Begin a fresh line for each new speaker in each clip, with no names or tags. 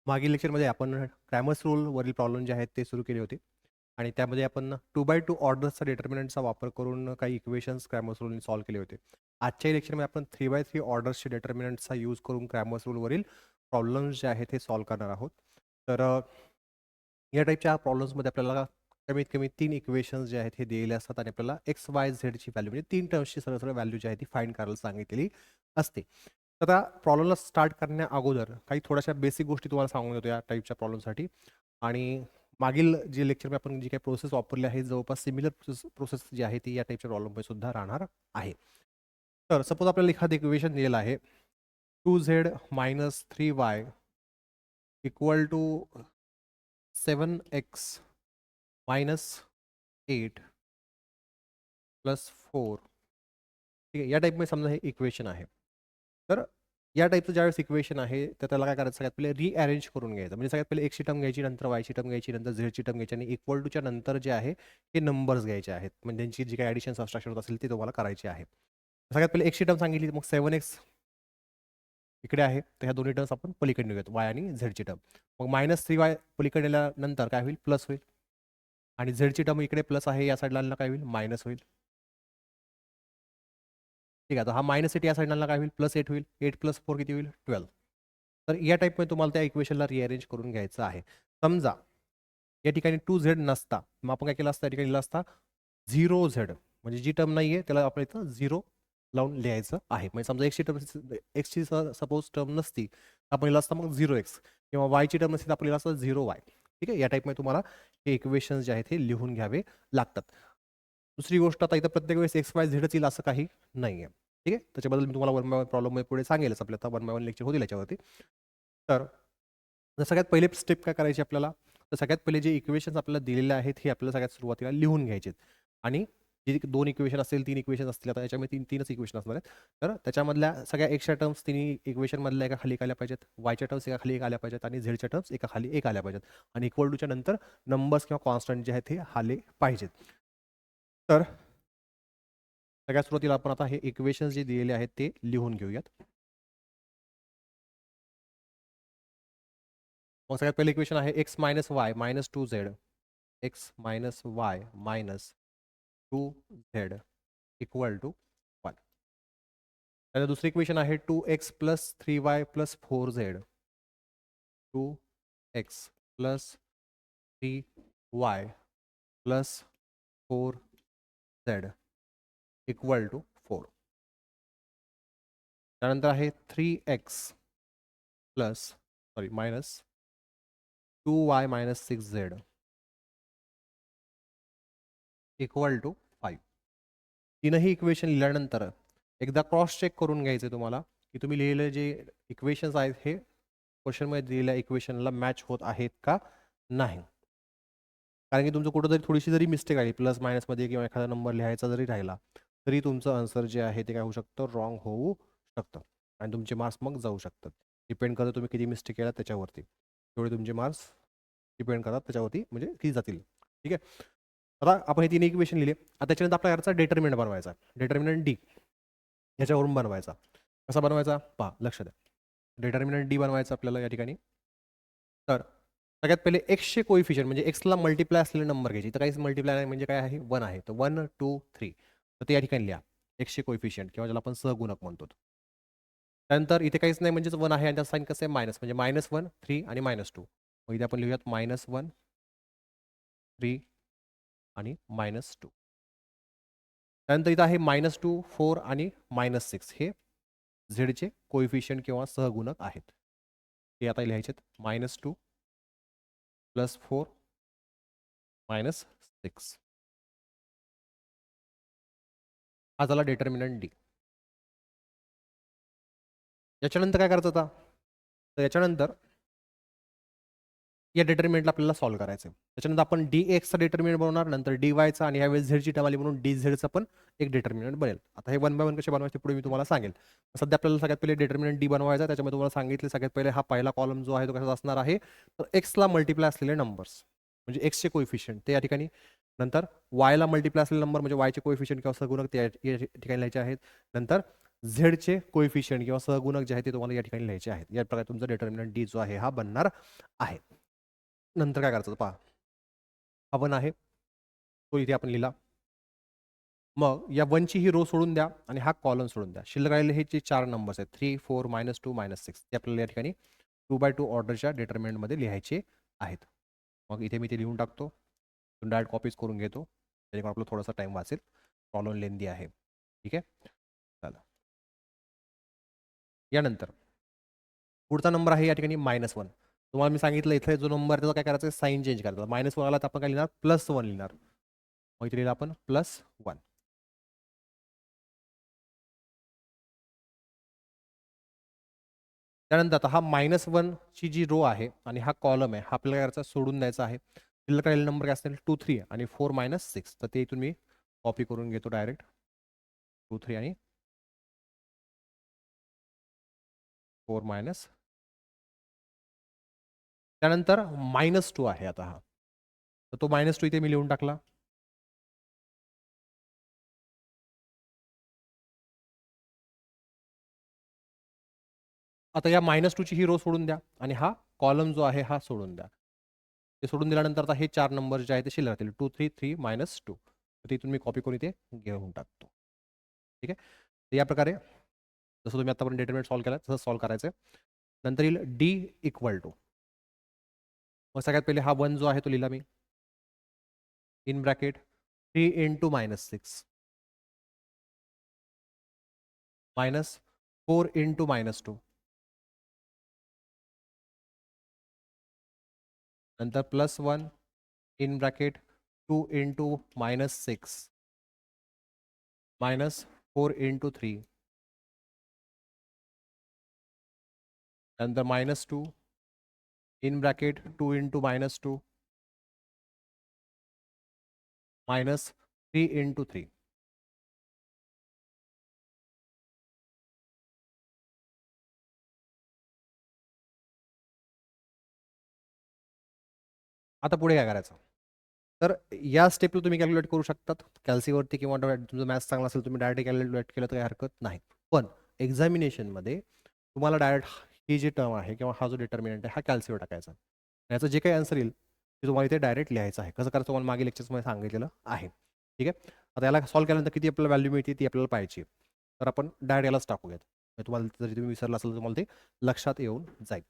मागील लेक्चरमध्ये आपण क्रॅमर्स रूल वरील प्रॉब्लेम जे आहेत ते सुरू केले होते आणि त्यामध्ये आपण 2x2 ऑर्डर्सचा डिटर्मिनंटचा वापर करून काही इक्वेशन्स क्रॅमर्स रूलने सॉल्व्ह केले होते. आजच्या लेक्चरमध्ये आपण 3x3 ऑर्डर्सचे डिटर्मिनंटचा यूज करून क्रॅमर्स रूलवरील प्रॉब्लेम्स जे आहेत हे सॉल्व्ह करणार आहोत. तर या टाईपच्या प्रॉब्लेम्समध्ये आपल्याला कमीत कमी 3 इक्वेशन्स जे आहेत हे दिलेले असतात आणि आपल्याला एक्स वाय झेडची व्हॅल्यू म्हणजे 3 टर्म्सची सरळ सरळ व्हॅल्यू जी आहे ती फाइंड करायला सांगितलेली असते. तर आता प्रॉब्लेमला स्टार्ट करण्या अगोदर काही थोड्याशा बेसिक गोष्टी तुम्हाला सांगून देतो या टाईपच्या प्रॉब्लेमसाठी. आणि मागील जे लेक्चरमध्ये आपण जी काही प्रोसेस वापरली आहे जवळपास सिमिलर प्रोसेस जी आहे ती या टाईपच्या प्रॉब्लेममध्ये सुद्धा राहणार आहे. तर सपोज आपल्याला एखादं इक्वेशन दिलेलं आहे 2z - 3y equal to 7x - 8 + 4. ठीक आहे, या टाईपमध्ये समजा हे इक्वेशन आहे. तर या टाईपचं ज्यावेळेस इक्वेशन आहे तर त्याला काय करायचं, सगळ्यात पहिले रिअरेंज करून घ्यायचं. म्हणजे सगळ्यात पहिले एक्सची टर्म घ्यायची, नंतर वायची टर्म घ्यायची, नंतर झेडची टर्म घ्यायची आणि इक्वल टूच्या नंतर जे आहे हे नंबर्स घ्यायचे आहेत. म्हणजे त्यांची जी काही ॲडिशन सबट्रॅक्शन होत असेल ते तुम्हाला करायची आहे. सगळ्यात पहिले एक्सची टर्म सांगितली, मग 7x इकडे आहे, तर ह्या दोन्ही टर्म्स आपण पलीकडे नेऊयात, वाय आणि झेडची टर्म. मग -3y पलीकडे नेल्यानंतर काय होईल, प्लस होईल. आणि झेडची टर्म इकडे प्लस आहे, या साईडला काय होईल, मायनस होईल. ठीक आहे, तर हा -8 या साईडला काय होईल, +8 होईल. 8 + 4 किती होईल, 12. तर या टाईपमध्ये तुम्हाला त्या इक्वेशनला रिअरेंज करून घ्यायचं आहे. समजा या ठिकाणी 2z नसता, मग आपण काय केलं असतं, या ठिकाणी लिहिलं असता 0z, म्हणजे जी टर्म नाही आहे त्याला आपण इथं 0 लावून लिहायचं आहे. म्हणजे समजा एक्सची सपोज टर्म नसती, आपण लिहिलं असतं मग 0x, किंवा वायची टर्म नसती तर आपण लिहिलं असतं 0y. ठीक आहे, या टाईपमध्ये तुम्हाला हे इक्वेशन्स जे आहेत हे लिहून घ्यावे लागतात. दुसरी गोष्ट, आता इथं प्रत्येक वेळेस एक्स वाय झेडच येईल असं काही नाही आहे. ठीक आहे, त्याच्याबद्दल मी तुम्हाला 1 बाय 1 प्रॉब्लेम पुढे सांगेलच. आपल्या आता 1 बाय 1 लेक्चर होतील याच्यावरती. तर सगळ्यात पहिले स्टेप काय करायची आपल्याला, तर सगळ्यात पहिले जे इक्वेशन्स आपल्याला दिलेले आहेत हे आपल्याला सगळ्यात सुरुवातीला लिहून घ्यायचे आणि जे 2 इक्वेशन असतील, 3 इक्वेशन असतील, आता याच्यामध्ये 3च इक्वेशन असणार आहेत. तर त्याच्यामधल्या सगळ्या एक्सच्या टर्म्स तिन्ही इक्वेशनमधल्या एका खाली एक आल्या पाहिजेत, वायच्या टर्म्स एका खाली एक आल्या पाहिजेत आणि झेडच्या टर्म्स एका खाली एक आल्या पाहिजेत आणि इक्वल टूच्या नंतर नंबर्स किंवा कॉन्स्टंट जे आहेत हे आले पाहिजेत. तर सगळ्यात सुरुवातीला आपण आता हे इक्वेशन्स जे दिलेले आहेत ते लिहून घेऊयात. मग सगळ्यात पहिलं इक्वेशन आहे x - y - 2z, x - y - 2z equal to 1. त्यानंतर दुसरी इक्वेशन आहे 2x + 3y + 4z, 2x + 3y + 4z equal to 4. त्यानंतर आहे 3x plus minus 2y - 6z equal to 5. तीनही इक्वेशन लिहिल्यानंतर एकदा क्रॉस चेक करून घ्यायचे तुम्हाला, की तुम्ही लिहिलेले जे इक्वेशन्स आहेत हे क्वेश्चनमध्ये दिलेल्या इक्वेशनला मॅच होत आहेत का नाही. कारण की तुमचं कुठंतरी थोडीशी जरी मिस्टेक आली प्लस मायनसमध्ये किंवा एखादा नंबर लिहायचा जरी राहिला, तरी तुमचं आन्सर जे आहे ते काय होऊ शकतं, रॉंग होऊ शकतं आणि तुमचे मार्क्स मग जाऊ शकतात. डिपेंड करतं तुम्ही किती मिस्टेक केला त्याच्यावरती. तेवढे तुमचे मार्क्स डिपेंड करतात त्याच्यावरती, म्हणजे किती जातील. ठीक आहे, आता आपण हे 3 इक्वेशन लिहिले. आता त्याच्यानंतर आपल्या घरचा डिटर्मिनंट बनवायचा, डिटर्मिनंट डी याच्यावरून बनवायचा. कसा बनवायचा पहा, लक्ष द्या. डिटर्मिनंट डी बनवायचा आपल्याला या ठिकाणी. तर सगळ्यात पहिले एक्सचे कोइफिशियंट म्हणजे एक्सला मल्टिप्लाय असलेले नंबर घ्यायचे. तर काहीच मल्टिप्लाय नाही म्हणजे काय आहे, 1 आहे. तर 1 2 3, तर ते या ठिकाणी लिहा. एक्सचे कोइफिशियंट किंवा ज्याला आपण सहगुणक म्हणतो. त्यानंतर इथे काहीच नाही म्हणजेच 1 आहे आणि त्याचा साईन कसं आहे, मायनस, म्हणजे -1 3 आणि -2. मग इथे आपण लिहूयात -1 3 आणि -2. त्यानंतर इथं आहे -2 4 आणि -6. हे झेडचे कोइफिशियंट किंवा सहगुणक आहेत. हे आता लिहायचे -2 +4 -6. हा झाला डिटर्मिनंट डी. याच्यानंतर काय करायचं आता, तर याच्यानंतर या डिटर्मिनंटला आपल्याला सॉल्व्ह करायचं आहे. त्याच्यानंतर आपण dxचा डिटर्मिनंट बनवणार, नंतर dyचा आणि यावेळेस झेडची टर्म आली म्हणून dzचं पण एक डिटर्मिनंट बनेल. आता हे 1 बाय 1 कसे बनवायचे पुढे मी तुम्हाला सांगेल. सध्या आपल्याला सगळ्यात पहिले डिटर्मिनंट डी बनवायचा आहे. त्याच्यामध्ये तुम्हाला सांगितले सगळ्यात पहिले हा पहिला कॉलम जो आहे तो कसा असणार आहे, तर एक्सला मल्टिप्लाय असलेले नंबर्स म्हणजे एक्सचे कोइफिशियंट ते या ठिकाणी, नंतर वायला मल्टिप्लाय असलेले नंबर म्हणजे वायचे कोइफिशियंट किंवा सहगुणक ते या ठिकाणी लिहायचे आहेत. नंतर झेडचे कोइफिशियंट किंवा सहगुणक जे आहे ते तुम्हाला या ठिकाणी लिहायचे आहेत. या प्रकारे तुमचा डिटर्मिनंट डी जो आहे हा बनणार आहे. नंतर काय करायचं पहा, हा 1 आहे तो इथे आपण लिहिला. मग या 1ची ही रो सोडून द्या आणि हा कॉलम सोडून द्या. शिल्लक राहिलेले हे जे 4 नंबर्स आहेत 3, 4, -2, -6 ते आपल्याला या ठिकाणी 2/2 ऑर्डरच्या डिटर्मिनंटमध्ये लिहायचे आहेत. मग इथे मी ते लिहून टाकतो. डायरेक्ट कॉपीज करून घेतो जेणेकरून आपला थोडासा टाइम वाचेल. कॉलम लेंदी आहे. ठीक आहे. चला यानंतर पुढचा नंबर आहे या ठिकाणी -1. तुम्हाला मी सांगितलं इथे जो नंबर त्याचा काय करायचं साईन चेंज करायचा. -1 आला तर आपण काय लिहिणार +1 लिहिणार. मग इथे लिहिलं आपण +1. त्यानंतर आता हा -1 ची जी रो आहे आणि हा कॉलम आहे हा आपल्याला काय करायचा सोडून द्यायचा आहे. शिल्लक राहिलेला नंबर काय असेल 2, 3 आणि 4 - 6. तर ते इथून मी कॉपी करून घेतो डायरेक्ट 2, 3 आणि 4 - त्यानंतर -2 आहे आता हा. तर तो -2 इथे मी लिहून टाकला. आता या -2 ची ही रो सोडून द्या आणि हा कॉलम जो आहे हा सोडून द्या. ते सोडून दिल्यानंतर आता हे 4 नंबर जे आहेत ते शिल्लक राहतील 2, 3, 3 -2. तर इथून मी कॉपी करून इथे घेऊन टाकतो. ठीक आहे. तर या प्रकारे जसं तुम्ही आतापर्यंत डिटरमिनंट सॉल्व्ह केला तसं सॉल्व्ह करायचं आहे. नंतर येईल डी इक्वल टू, मग सगळ्यात पहिले हा 1 जो आहे तो लिहिला मी इन ब्रॅकेट 3 × -6 -4 × -2 नंतर +1 इन ब्रॅकेट 2 × -6 -4 × 3 नंतर -2 इन ब्रॅकेट 2 × -2 -3 × 3. आता पुढे काय करायचं? तर या स्टेपला तुम्ही कॅल्क्युलेट करू शकतात कॅल्सीवरती किंवा तुमचं मॅथ्स चांगला असेल तुम्ही डायरेक्ट कॅल्क्युलेट केलं तर काही हरकत नाही. पण एक्झामिनेशनमध्ये तुम्हाला डायरेक्ट ही जी टर्म आहे किंवा हा जो डिटर्मिनंट आहे हा कॅल्सीवर टाकायचा. याचं जे काही आन्सर येईल ते तुम्हाला इथे डायरेक्ट लिहायचं आहे. कसं करायचं तुम्हाला मागे लेक्चर्समध्ये सांगितलेलं आहे. ठीक आहे. आता याला सॉल्व्ह केल्यानंतर किती आपल्याला व्हॅल्यू मिळते ती आपल्याला पाहिजे. तर आपण डायरेक्ट यालाच टाकूयात. तुम्हाला जरी तुम्ही विसरला असेल तर तुम्हाला ते लक्षात येऊन जाईल.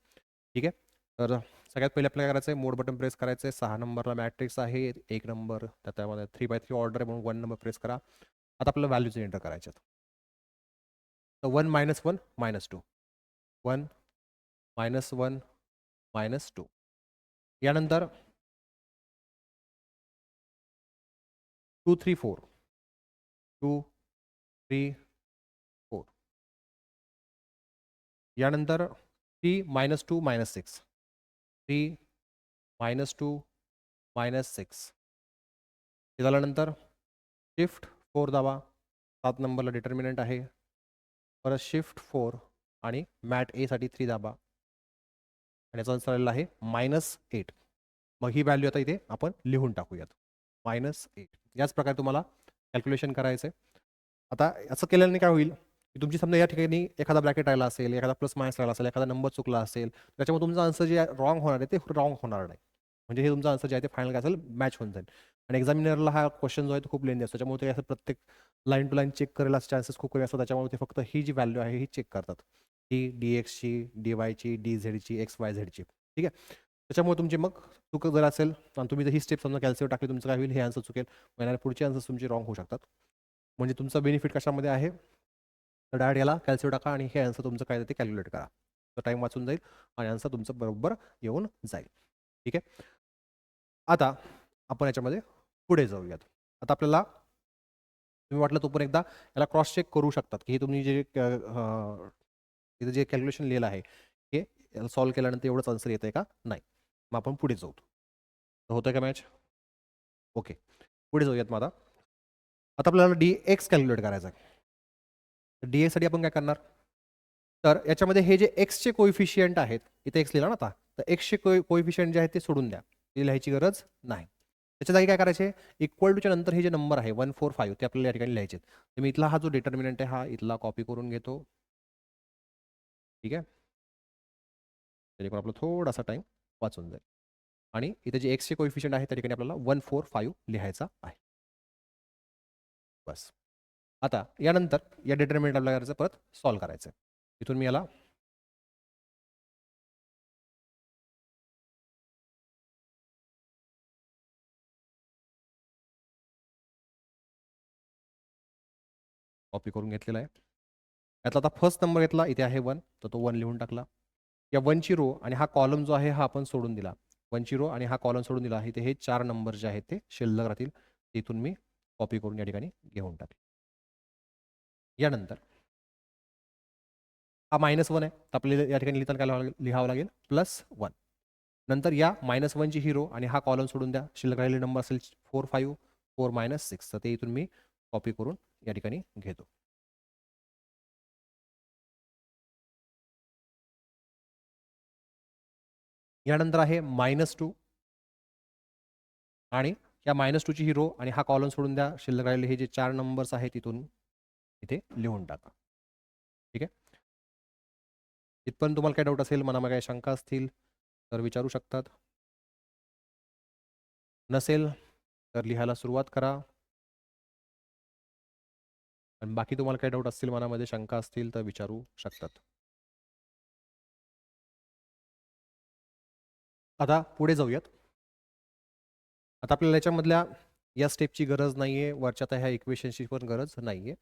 ठीक आहे. तर सगळ्यात पहिले आपल्याला काय करायचं आहे मोड बटन प्रेस करायचं आहे. 6 नंबरला मॅट्रिक्स आहे 1 नंबर त्यामध्ये 3/3 ऑर्डर आहे म्हणून 1 नंबर प्रेस करा. आता आपल्याला व्हॅल्यूज एंटर करायचे आहेत. तर 1 - 1 -2 1 -1 -2 यानंतर 2 3 4 2 3 4 यानंतर 3 -2 -6 3 -2 -6 हे झाल्यानंतर शिफ्ट 4 दाबा 7 नंबरला डिटर्मिनंट आहे. परत शिफ्ट 4 आणि मॅट ए साठी 3 दाबा आणि याचा आन्सर आलेला आहे -8. मग ही व्हॅल्यू आता इथे आपण लिहून टाकूयात -8. याच प्रकारे तुम्हाला कॅल्क्युलेशन करायचं आहे. आता असं केल्याने काय होईल की तुमची समजा या ठिकाणी एखादा ब्रॅकेट राहिला असेल, एखादा प्लस मायनस राहिला असेल, एखादा नंबर चुकला असेल, त्याच्यामुळे तुमचा आन्सर जे रॉंग होणार आहे ते रॉंग होणार नाही. म्हणजे हे तुमचा आन्सर जे आहे ते फायनल काय असेल मॅच होऊन जाईल. आणि एक्झामिनरला हा क्वेश्चन जो आहे तो खूप लेंदी असतो. त्याच्यामुळे ते असं प्रत्येक लाईन टू लाईन चेक करेल असे चान्सेस खूप कमी असतात. त्याच्यामुळे ते फक्त ही जी व्हॅल्यू आहे ही चेक करतात. ही DXची, DYची, DZची, XYZची. ठीक आहे. त्याच्यामुळे तुमची मग चूक जर असेल आणि तुम्ही जर ही स्टेप समजा कॅल्सीवर टाकली तुमचं काय होईल हे आन्सर चुकेल. येणारे पुढचे आन्सर्स तुमचे रॉंग होऊ शकतात. म्हणजे तुमचा बेनिफिट कशामध्ये आहे तर डायरेक्ट याला कॅल्सीवर टाका आणि हे आन्सर तुमचं काय ते कॅल्क्युलेट करा. तर टाईम वाचून जाईल आणि आन्सर तुमचं बरोबर येऊन जाईल. ठीक आहे. आता आपण याच्यामध्ये पुढे जाऊयात. आता आपल्याला तुम्ही वाटलं तो पण एकदा याला क्रॉस चेक करू शकतात की हे तुम्ही जे इथं जे कॅल्क्युलेशन लिहिलं आहे हे याला सॉल्व्ह केल्यानंतर एवढंच आन्सर येतंय का नाही. मग आपण पुढे जाऊ. होतंय का मॅच? ओके. पुढे जाऊयात मग आता. आता आपल्याला DX कॅल्क्युलेट करायचं आहे. तर DX साठी आपण काय करणार? तर याच्यामध्ये हे जे एक्सचे कोइफिशियंट आहेत, इथे एक्स लिहिला ना आता, तर एक्सचे कोइफिशियंट जे आहेत ते सोडून द्या. ते लिहायची गरज नाही. त्याच्या जागी काय करायचे, इक्वल टूच्या नंतर हे जे नंबर आहे 145 ते आपल्याला या ठिकाणी लिहायचे. तर मी इथला हा जो डिटर्मिनंट आहे हा इथला कॉपी करून घेतो. ठीक आहे, जेणेकरून आपला थोडासा टाइम वाचून जाईल. आणि इथे जे एक्सचे कोइफिशियंट आहे त्या ठिकाणी आपल्याला 145 लिहायचा आहे. बस. आता यानंतर या डिटर्मिनंट आपल्याला करायचं परत सॉल्व्ह करायचं. इथून मी याला कॉपी करून घेतलेला आहे. यातला आता फर्स्ट नंबर घेतला, इथे आहे 1, तर तो 1 लिहून टाकला. या 1ची रो आणि हा कॉलम जो आहे हा आपण सोडून दिला. 1ची रो आणि हा कॉलम सोडून दिला. इथे हे 4 नंबर जे आहेत ते शिल्लक राहतील. तिथून मी कॉपी करून या ठिकाणी घेऊन टाकले. यानंतर हा -1 आहे, तर आपल्याला या ठिकाणी लिहिताना काय लिहावं लागेल +1. नंतर या -1ची ही रो आणि हा कॉलम सोडून द्या. शिल्लक राहिलेले नंबर असेल 4, 5, 4 - 6. तर ते इथून मी कॉपी करून या ठिकाणी घेतो. यानंतर आहे -2 आणि या -2ची ही रो आणि हा कॉलम सोडून द्या. शिल्लक राहिलेले हे जे 4 नंबर्स आहेत तिथून इथे लिहून टाका. ठीक आहे. इथपर्यंत तुम्हाला काही डाऊट असेल, मनामध्ये काही शंका असतील तर विचारू शकतात. नसेल तर लिहायला सुरुवात करा. आणि बाकी तुम्हाला काही डाऊट असतील, मनामध्ये शंका असतील तर विचारू शकतात. आता पुढे जाऊयात. आता आपल्याला याच्यामधल्या या स्टेपची गरज नाहीये, वरच्या त्या ह्या इक्वेशनची पण गरज नाहीये.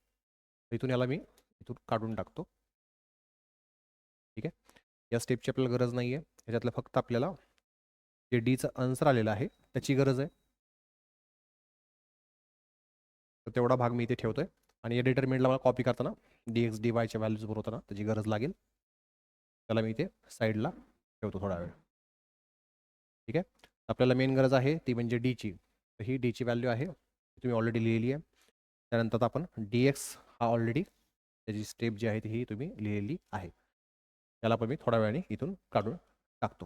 इथून याला मी इथून काढून टाकतो. ठीक आहे, या स्टेपची आपल्याला गरज नाहीये. याच्यातलं फक्त आपल्याला जे डीचं आन्सर आलेलं आहे त्याची गरज आहे. तर तेवढा भाग मी इथे ठेवतोय आणि या डिटरमिनंटला मला कॉपी करताना dx dy च्या व्हॅल्यूज भरवताना त्याची गरज लागेल. त्याला मी इथे साईडला ठेवतो थोडा वेळ. ठीक आहे, आपल्याला मेन गरज आहे ती म्हणजे डीची. तर ही डीची व्हॅल्यू आहे, तुम्ही ऑलरेडी लिहिली आहे. त्यानंतर आपण dx हा ऑलरेडी त्याची स्टेप जी आहे ती ही तुम्ही लिहिलेली आहे. त्याला पण मी थोड्या वेळाने इथून काढून टाकतो.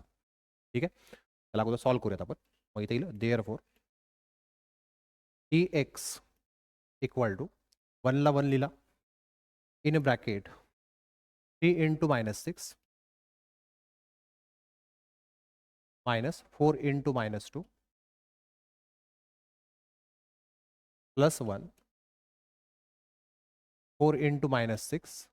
ठीक आहे, त्याला अगोदर सॉल्व्ह करूयात आपण. मग इथे येईल देअरफॉर dx इक्वल टू 1 ला 1 लिहिला, इन ब्रॅकेट 3 × -6 -4 × -2 +1 4 × -6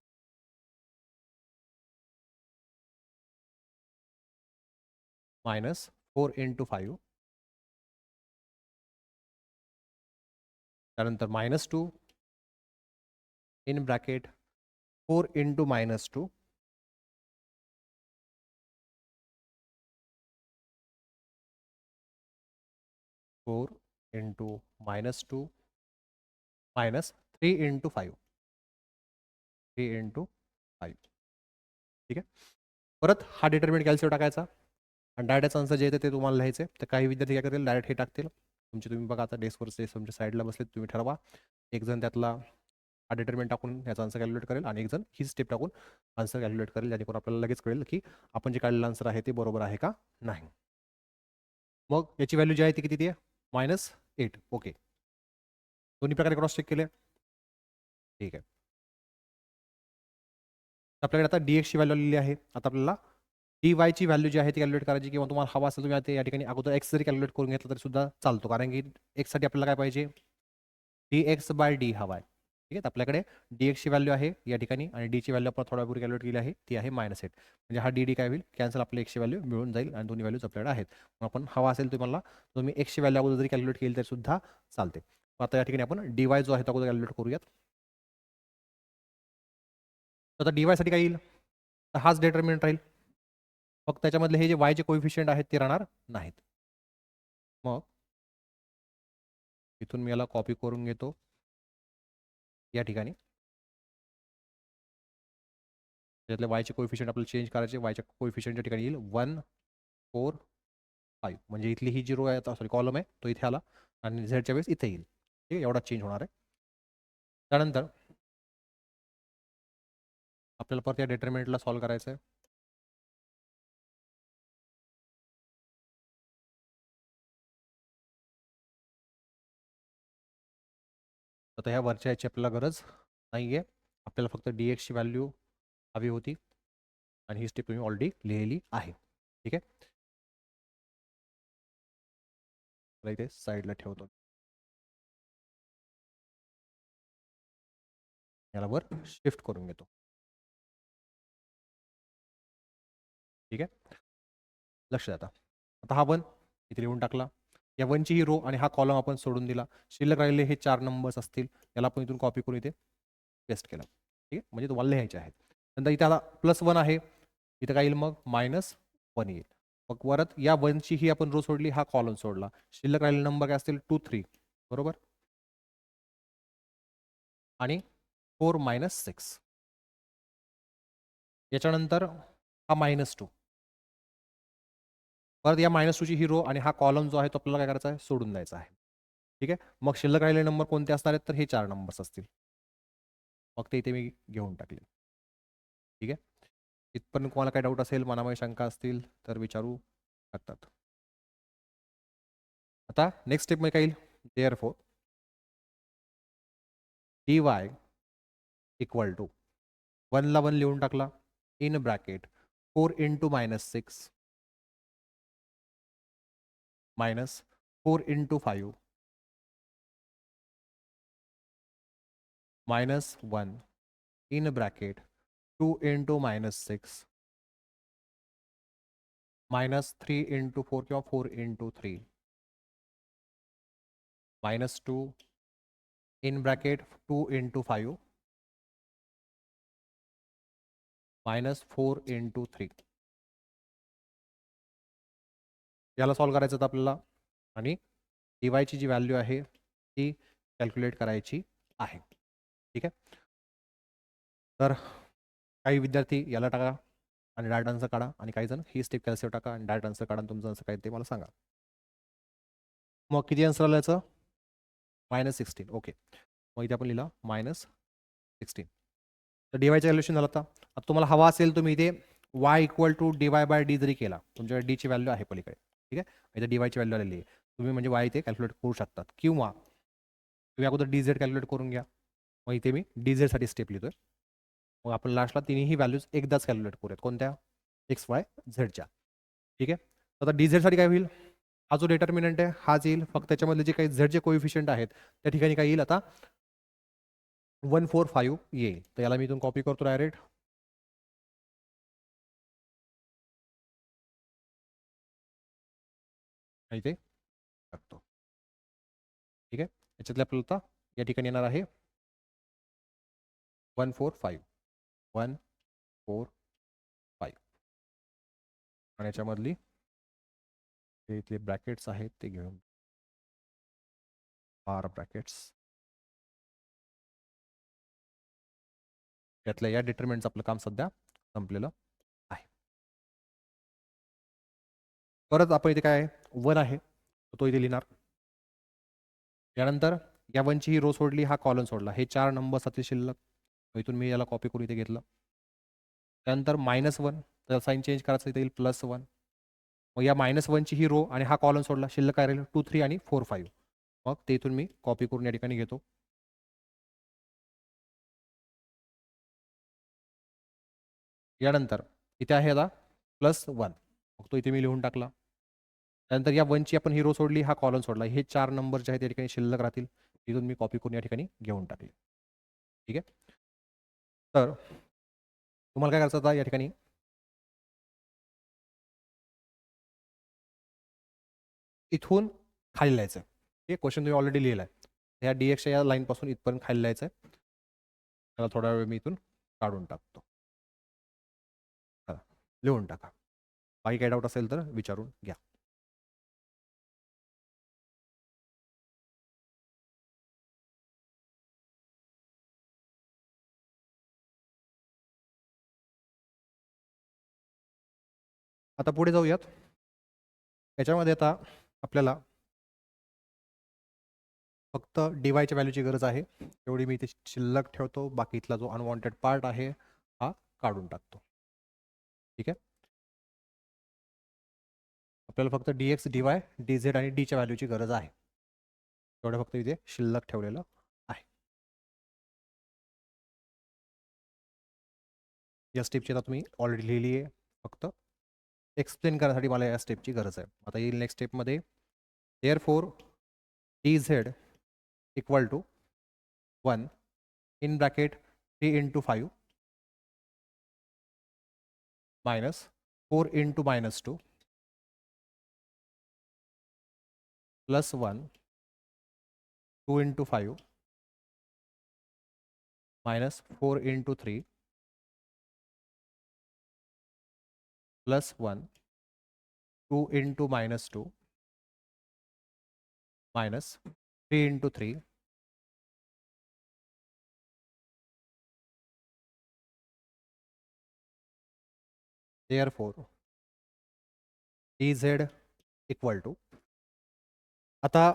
-4 × 5. त्यानंतर -2 इन ब्रॅकेट 4 × -2 4 × -2 -3 × 5 3 × 5. ठीक आहे, परत हा डिटर्मिनंट कॅल्सिओ टाकायचा आणि डायरेक्ट आन्सर जे येते ते तुम्हाला लिहायचे. तर काही विद्यार्थी काय करतील, डायरेक्ट हे टाकतील. तुम्ही बघा आता डेस्कवर तुमच्या साईडला बसले, तुम्ही ठरवा. एक जण त्यातला हा डिटर्मिनंट टाकून याचा आन्सर कॅल्क्युलेट करेल आणि एक जण ही स्टेप टाकून आन्सर कॅल्क्युलेट करेल, जेणेकरून आपल्याला लगेच कळेल की आपण जे काढलेलं आन्सर आहे ते बरोबर आहे का नाही. मग याची व्हॅल्यू जी आहे ती किती आहे, -8. ओके, दोन्ही प्रकारे क्रॉस चेक केले. ठीक आहे, आपल्याकडे आता dx ची व्हॅल्यू लिहिली आहे. आता आपल्याला dy ची व्हॅल्यू जी आहे ती कॅल्क्युलेट करायची, किंवा तुम्हाला हवा असेल तुम्ही आता या ठिकाणी अगोदर x जरी कॅल्क्युलेट करून घेतलं तरी सुद्धा चालतो, कारण की x साठी आपल्याला काय पाहिजे, dx/d हवा आहे. ठीक आहे, तर आपल्याकडे dx ची व्हॅल्यू आहे या ठिकाणी आणि d ची व्हॅल्यू आपण थोड्या पूर्वी कॅल्क्युलेट केली आहे, ती आहे -8. म्हणजे हा dd काय होईल, कॅन्सल, आपल्या x ची व्हॅल्यू मिळून जाईल आणि दोन्ही व्हॅल्यूज आपल्याकडे आहेत. मग आपण हवा असेल तुम्हाला तुम्ही x ची व्हॅल्यू अगोदर जरी कॅल्क्युलेट केली तरी सुद्धा चालते. आता या ठिकाणी आपण dy जो आहे तो अगोदर कॅल्क्युलेट करूयात. आता dy साठी काय येईल, तर हाच डिटर्मिनंट राहील, फक्त त्याच्यामधले हे जे y चे कोइफिशियंट आहेत ते राहणार नाहीत. मग इथून मी याला कॉपी करून घेतो या ठिकाणी. त्यातले y चे कोइफिशियंट आपल्याला चेंज करायचे. y च्या कोइफिशियंटच्या ठिकाणी येईल 1, 4, 5. म्हणजे इथली ही जी रो आहे, सॉरी कॉलम आहे, तो इथे आला आणि झेडच्या वेळेस इथे येईल. ठीक आहे, एवढा चेंज होणार आहे. त्यानंतर आपल्याला परत या डिटर्मिनंटला सॉल्व्ह करायचं आहे. आता ह्या वरच्या याची आपल्याला गरज नाही आहे, आपल्याला फक्त dx ची व्हॅल्यू हवी होती आणि ही स्टेप तुम्ही ऑलरेडी लिहिली आहे. ठीक आहे, तर इथे साईडला ठेवतो, याला वर शिफ्ट करून घेतो. ठीक आहे, लक्ष द्या. आता हा 1 इथे लिहून टाकला. या 1ची ही रो आणि हा कॉलम आपण सोडून दिला. शिल्लक राहिले हे 4 नंबर्स असतील, याला आपण इथून कॉपी करून इथे पेस्ट केलं. ठीक आहे, म्हणजे तुम्हाला लिहायचे आहेत. नंतर इथे आता +1 आहे, इथं काय येईल मग -1 येईल. मग परत या 1ची ही आपण रो सोडली, हा कॉलम सोडला. शिल्लक राहिलेले नंबर काय असतील 2 3, बरोबर, आणि 4 - 6. याच्यानंतर हा -2, परत या -2ची ही रो आणि हा कॉलम जो आहे तो आपल्याला काय करायचा आहे, सोडून द्यायचा आहे. ठीक आहे, मग शिल्लक राहिलेले नंबर कोणते असणार आहेत, तर हे 4 नंबर्स असतील. मग ते इथे मी घेऊन टाकले. ठीक आहे, इथपर्यंत कोणाला काही डाऊट असेल, मनामध्ये शंका असतील तर विचारू शकतात. आता नेक्स्ट स्टेप मध्ये काय येईल, देअरफॉर dy इक्वल टू 1 ला 1 लिहून टाकला, इन ब्रॅकेट 4 × -6 -4 × 5 -1 इन ब्रॅकेट 2 × -6 -3 × 4 किंवा 4 × 3 -2 इन ब्रॅकेट 2 × 5 -4 × 3. याला सॉल्व करायचं होतं आपल्याला आणि डी जी व्हॅल्यू आहे ती कॅल्क्युलेट करायची आहे. ठीक आहे, तर काही विद्यार्थी याला टाका आणि डायरेक्ट आन्सर काढा, आणि काही जण ही स्टेप कॅल्सिव्ह टाका आणि डायरेक्ट आन्सर काढा. तुमचं आन्सर काय ते मला सांगा. मग किती आन्सर आलं याचं, -16. ओके, मग इथे आपण लिहिलं -16. तर डीवायचं कॅल्क्युलेशन झालं. आता तुम्हाला हवा असेल तुम्ही इथे y इक्वल टू dy/d जरी केला, तुमच्याकडे डी ची व्हॅल्यू आहे पलीकडे. ठीक आहे, इथे dy ची व्हॅल्यू आलेली आहे, तुम्ही म्हणजे y इथे कॅल्क्युलेट करू शकतात, किंवा तुम्ही अगोदर dz कॅल्क्युलेट करून घ्या. मग इथे मी dz साठी स्टेप लिहितोय. मग आपण लास्टला तिन्ही व्हॅल्यूज एकदाच कॅल्क्युलेट करूयात, कोणत्या, x y zच्या. ठीक आहे, आता dz साठी काय होईल, हा जो डिटर्मिनंट आहे हाच येईल, फक्त त्याच्यामधले जे काही z चे कोइफिशियंट आहेत त्या ठिकाणी काय येईल, आता 1 4 5 येईल. तर याला मी इथून कॉपी करतो डायरेक्ट, इथे टाकतो. ठीक आहे, याच्यातले आपल्याला आता या ठिकाणी येणार आहे 1 4 5 1 4 5, आणि याच्यामधली जे इथले ब्रॅकेट्स आहेत ते घेऊन 12 ब्रॅकेट्स, यातल्या या डिटर्मिनंटचं आपलं काम सध्या संपलेलं आहे. परत आपण इथे काय 1 आहे तो इथे लिहिणार. यानंतर या 1ची ही रो सोडली, हा कॉलम सोडला, हे 4 नंबर्स असतील शिल्लक, इथून मी याला कॉपी करून इथे घेतलं. त्यानंतर -1, तर साईन चेंज करायचं, इथे येईल +1. मग या -1ची ही रो आणि हा कॉलम सोडला, शिल्लक काय राहील 2 3 आणि 4 5. मग ते इथून मी कॉपी करून या ठिकाणी घेतो. यानंतर इथे आहे आता +1, मग तो इथे मी लिहून टाकला. त्यानंतर या 1ची आपण ही रो सोडली, हा कॉलम सोडला, हे 4 नंबर जे आहेत या ठिकाणी शिल्लक राहतील, इथून मी कॉपी करून या ठिकाणी घेऊन टाकले. ठीक आहे, तर तुम्हाला काय करायचं आता, या ठिकाणी इथून खाली लिहायचं आहे. हे क्वेश्चन तुम्ही ऑलरेडी लिहिला आहे, ह्या dxच्या या लाईनपासून इथपर्यंत खाली लिहायचं आहे. त्याला थोडा वेळ मी इथून काढून टाकतो. लिहून टाका, बाकी काही डाऊट असेल तर विचारून घ्या. आता पुढे जाऊयात. याच्यामध्ये आता आपल्याला फक्त डीवायच्या व्हॅल्यूची गरज आहे, तेवढी मी इथे शिल्लक ठेवतो. बाकी इथला जो अनवॉन्टेड पार्ट आहे हा काढून टाकतो. ठीक आहे, आपल्याला फक्त dx dy dz आणि d च्या व्हॅल्यूची गरज आहे, तेवढं फक्त इथे शिल्लक ठेवलेलं आहे. या स्टेपची आता तुम्ही ऑलरेडी लिहिली आहे, फक्त एक्सप्लेन करण्यासाठी मला या स्टेपची गरज आहे. आता येईल नेक्स्ट स्टेपमध्ये therefore dz equal to 1 in bracket 3 into 5 minus 4 into -2 plus 1 2 into 5 minus 4 into 3 plus 1 2 into -2 minus 3 into 3 therefore dz equal to, आता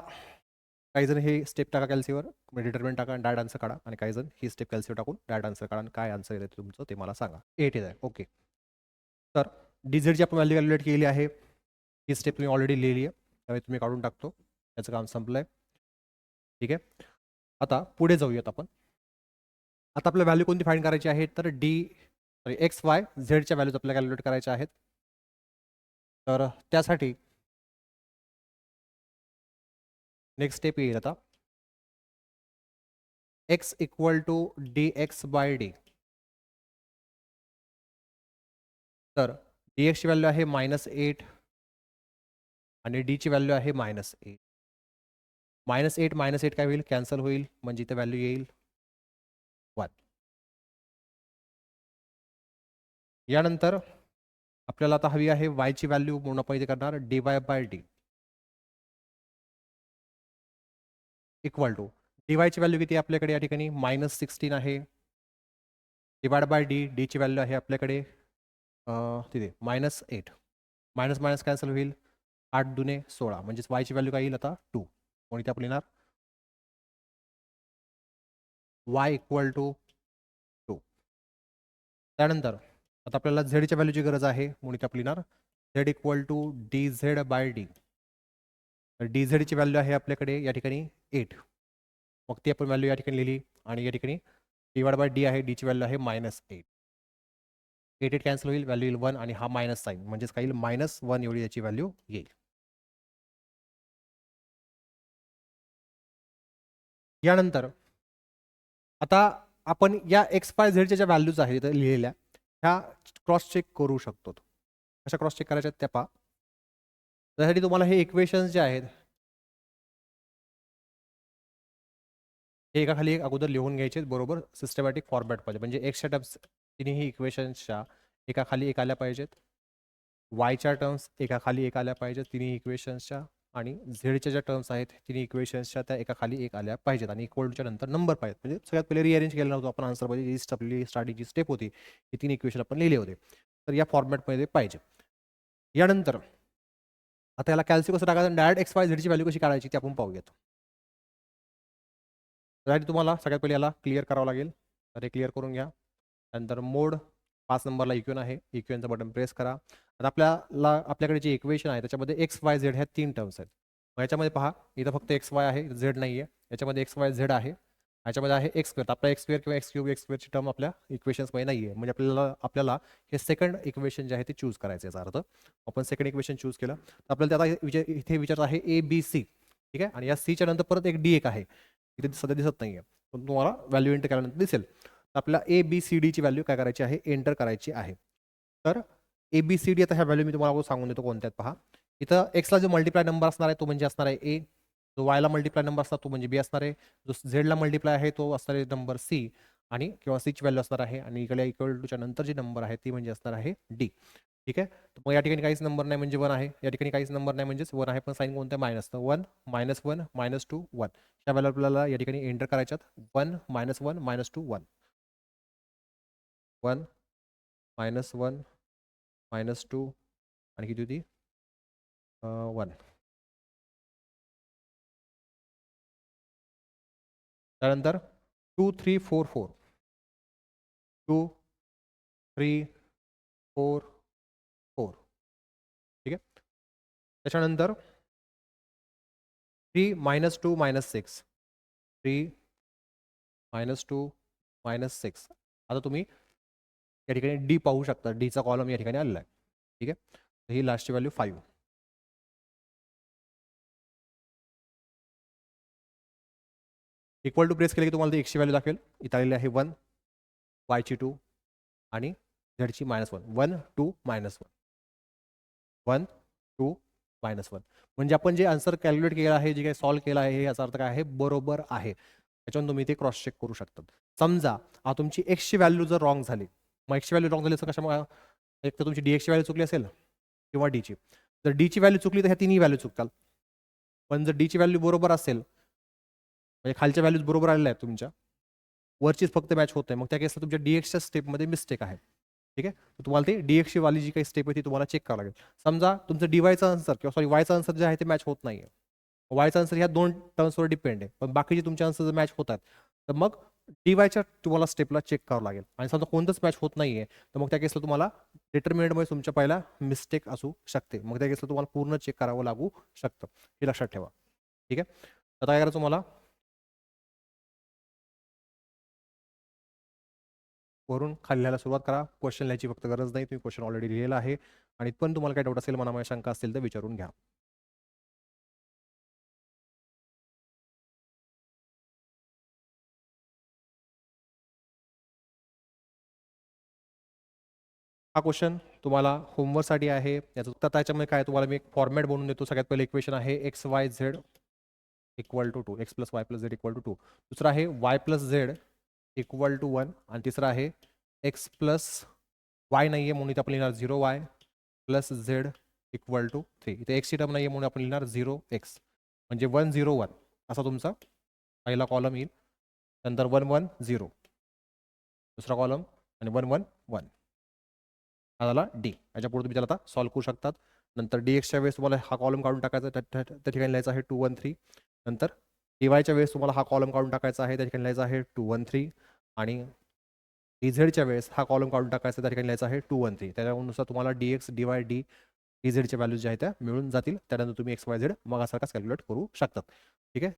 काही जण हे स्टेप टाका कॅल्सीवर, डिटर्मिनंट टाका डायरेक्ट आन्सर काढा, आणि काही जण ही स्टेप कॅल्सीवर टाकून डायरेक्ट आन्सर काढा, आणि काय आन्सर येते तुमचं ते मला सांगा. 8 आहे. ओके, तर dz आपण व्हॅल्यू कॅल्क्युलेट केली आहे, ही स्टेप तुम्ही ऑलरेडी लिहिली आहे, त्यामुळे तुम्ही काढून टाकतो, त्याचं काम संपलं आहे. ठीक आहे, आता पुढे जाऊयात आपण. आता आपल्या व्हॅल्यू कोणती फाइंड करायची आहे, तर एक्स वाय झेडच्या व्हॅल्यूज आपल्याला कॅल्क्युलेट करायच्या आहेत. तर त्यासाठी नेक्स्ट स्टेप येईल आता x equal to dx by D. तर dx ची व्हॅल्यू आहे -8 आणि d ची व्हॅल्यू आहे -8. -8 काय होईल, कॅन्सल होईल, म्हणजे इथे व्हॅल्यू येईल 1. यानंतर आपल्याला आता हवी आहे y ची व्हॅल्यू, म्हणून आपण इथे करणार dy by D equal to dy ची व्हॅल्यू किती आपल्याकडे या ठिकाणी -16 आहे, डिवाइड बाय डी ची व्हॅल्यू आहे आपल्याकडे तिथे -8. मायनस मायनस कॅन्सल होईल, 8 दुने 16, म्हणजेच y ची व्हॅल्यू काय येईल आता 2. म्हणून इथे आपण लिहिणार y इक्वल टू 2. त्यानंतर आता आपल्याला झेडच्या व्हॅल्यूची गरज आहे, म्हणून इथे आपण लिहिणार z equal to dz by D. तर dz ची व्हॅल्यू आहे आपल्याकडे या ठिकाणी 8, मग ती आपण व्हॅल्यू या ठिकाणी लिहिली, आणि या ठिकाणी डिवाइड बाय डी आहे, डी ची व्हॅल्यू आहे -8. 8 कॅन्सल होईल, व्हॅल्यू येईल 1, आणि हा मायनस साईन, म्हणजेच काय येईल -1 एवढी याची व्हॅल्यू येईल. यानंतर आता आपण या XYZ ज्या व्हॅल्यूज आहेत लिहिलेल्या, ह्या क्रॉस चेक करू शकतो. कशा क्रॉस चेक करायच्या त्या पहा. त्यासाठी तुम्हाला हे इक्वेशन्स जे आहेत, हे एकाखाली एक अगोदर लिहून घ्यायचे बरोबर सिस्टमॅटिक फॉर्मॅटमध्ये, म्हणजे एक्सच्या टर्म्स तिन्ही इक्वेशन्सच्या एकाखाली एक आल्या पाहिजेत, वायच्या टर्म्स एकाखाली एक आल्या पाहिजेत तिन्ही इक्वेशन्सच्या, आणि झेडच्या ज्या टर्म्स आहेत तिन्ही इक्वेशन्सच्या त्या एकाखाली एक आल्या पाहिजेत, आणि इक्वलच्या नंतर नंबर पाहिजेत. म्हणजे सगळ्यात पहिले रिअरेंज केलं नव्हतं आपण आन्सर पाहिजे, जी आपली स्टार्टिंगची स्टेप होती ही तीन इक्वेशन आपण लिहिले होते, तर या फॉर्मॅटमध्ये पाहिजे. यानंतर आता याला कॅल्सी कसं टाकायचं, डायरेक्ट XYZ ची व्हॅल्यू कशी काढायची ते आपण पाहूयात. त्यासाठी तुम्हाला सगळ्यात पहिले याला क्लिअर करावं लागेल, तर हे क्लिअर करून घ्या. त्यानंतर मोड 5 नंबरला इक्वेशन आहे, इक्वेशनचं बटन प्रेस करा. आता आपल्याकडे जे इक्वेशन आहे त्याच्यामध्ये XYZ ह्या 3 टर्म्स आहेत. मग याच्यामध्ये पहा, इथं फक्त XY आहे, Z नाही आहे. याच्यामध्ये XYZ आहे, याच्यामध्ये आहे x स्क्वेअर. आपला x स्क्वेअर किंवा x क्यूब x स्क्वेअरची टर्म आपल्या इक्वेशन्समध्ये नाही आहे, म्हणजे आपल्याला हे सेकंड इक्वेशन जे आहे ते चूज करायचं आहे. याचा अर्थ आपण सेकंड इक्वेशन चूज केलं तर आपल्याला आता इथे विचारत आहे ABC, ठीक आहे, आणि या C च्या नंतर परत एक D एक आहे, इथे सध्या दिसत नाही आहे, पण तुम्हाला व्हॅल्यू एंटर केल्यानंतर दिसेल. तर आपल्याला ABCD ची व्हॅल्यू काय करायची आहे, एंटर करायची आहे. तर ABCD आता ह्या व्हॅल्यू मी तुम्हाला सांगून देतो कोणत्यात पहा. इथं एक्सला जो मल्टिप्लाय नंबर असणार आहे तो म्हणजे असणार आहे A, जो वायला मल्टिप्लाय नंबर असणार तो म्हणजे B असणार आहे, जो झेडला मल्टिप्लाय आहे तो असणार आहे नंबर C, आणि किंवा C ची व्हॅल्यू असणार आहे, आणि इकडे इक्वल टूच्या नंतर जी नंबर आहे ती म्हणजे असणार आहे D. ठीक आहे, तर मग या ठिकाणी काहीच नंबर नाही म्हणजे 1 आहे, या ठिकाणी काहीच नंबर नाही म्हणजेच 1 आहे, पण साईन कोणतं मायनस, तर 1 -1 -2 1 ह्या व्हॅल्यू आपल्याला या ठिकाणी एंटर करायच्यात. 1 -1 -2 1 1 -1 -2 आणि किती होती 1. त्यानंतर 2 3 4 4 2 3 4 4, ठीक आहे. त्याच्यानंतर 3 -2 -6 3 -2 -6. आता तुम्ही या ठिकाणी डी पाहू शकता, डीचा कॉलम या ठिकाणी आलेला आहे. ठीक आहे, तर ही लास्टची व्हॅल्यू 5. इक्वल टू प्रेस केले की तुम्हाला ती एक्सची व्हॅल्यू दाखवेल. इथं आलेली आहे 1, वायची 2 आणि झेडची -1. 1 2 -1, 1 2 -1. म्हणजे आपण जे आन्सर कॅल्क्युलेट केलं आहे, जे काही सॉल्व्ह केलं आहे, याचा अर्थ काय आहे, बरोबर आहे. त्याच्यावरून तुम्ही ते क्रॉस चेक करू शकता. समजा तुमची एक्सची व्हॅल्यू जर रॉंग झाली, मग एक्सची व्हॅल्यू रॉंग झाली तर कशामुळे, एक तर तुमची डीएक्सची व्हॅल्यू चुकली असेल किंवा डीची. जर डीची व्हॅल्यू चुकली तर ह्या तिन्ही व्हॅल्यू चुकतात. पण जर डीची व्हॅल्यू बरोबर असेल, म्हणजे खालच्या व्हॅल्यूज बरोबर आलेल्या आहेत तुमच्या, वरचीच फक्त मॅच होत आहे, मग त्या केसला तुमच्या डीएक्सच्या स्टेपमध्ये मिस्टेक आहे. ठीक आहे, तर तुम्हाला ते डीएक्सची वाली जी काही स्टेप आहे ती तुम्हाला चेक करावं लागेल. समजा तुमचं डीवायचा आन्सर किंवा सॉरी वायचा आन्सर जे आहे ते मॅच होत नाहीये, वायचा आन्सर ह्या 2 टर्म्सवर डिपेंड आहे, पण बाकीचे तुमचे आन्सर जर मॅच होतात तर मग डीवायच्या तुम्हाला स्टेपला चेक करावं लागेल. आणि समजा कोणतंच मॅच होत नाहीये तर मग त्या केसला तुम्हाला डिटर्मिनेंटमध्ये तुमच्या पहिला मिस्टेक असू शकते, मग त्या केसला तुम्हाला पूर्ण चेक करावं लागू शकतं. हे लक्षात ठेवा. ठीक आहे, आता काय करायचं तुम्हाला, वरून खाली लिहायला सुरुवात करा. क्वेश्चन लिहायची फक्त गरज नाही, तुम्ही क्वेश्चन ऑलरेडी लिहिलेला आहे. आणि पण तुम्हाला काही डाऊट असेल, मनामध्ये शंका असतील तर विचारून घ्या. हा क्वेश्चन तुम्हाला होमवर्कसाठी आहे. याचं उत्तर त्याच्यामध्ये काय, तुम्हाला मी एक फॉर्मॅट बनवून देतो. सगळ्यात पहिले इक्वेशन आहे x y z equal to 2, x plus y plus z equal to 2. दुसरा आहे y plus z equal to 1. आणि तिसरा आहे एक्स प्लस वाय नाही आहे म्हणून इथे आपण लिहिणार 0y plus z equal to 3. इथे एक्सची टर्म नाही आहे म्हणून आपण लिहिणार 0x, म्हणजे 1 0 1 असा तुमचा पहिला कॉलम येईल. नंतर 1 1 0 दुसरा कॉलम आणि 1 1 1 हा झाला डी. याच्या पुढे तुम्ही त्याला आता सॉल्व्ह करू शकतात. नंतर डी एक्सच्या वेळेस तुम्हाला हा कॉलम काढून टाकायचा, त्या ठिकाणी लिहायचा आहे 2 1 3. नंतर डी वायच्या वेळेस तुम्हाला हा कॉलम काढून टाकायचा आहे, त्या ठिकाणी लिहायचा आहे 2 1 3. आणि डी झेडच्या वेळेस हा कॉलम काढून टाकायचा, त्या ठिकाणी लिहायचा आहे 2 1 3. त्याच्यानुसार तुम्हाला D X D Y D D झेडच्या व्हॅल्यूज ज्या आहेत त्या मिळून जातील. त्यानंतर तुम्ही एक्स वाय झेड मग असारखाच कॅल्क्युलेट करू शकतात. ठीक आहे,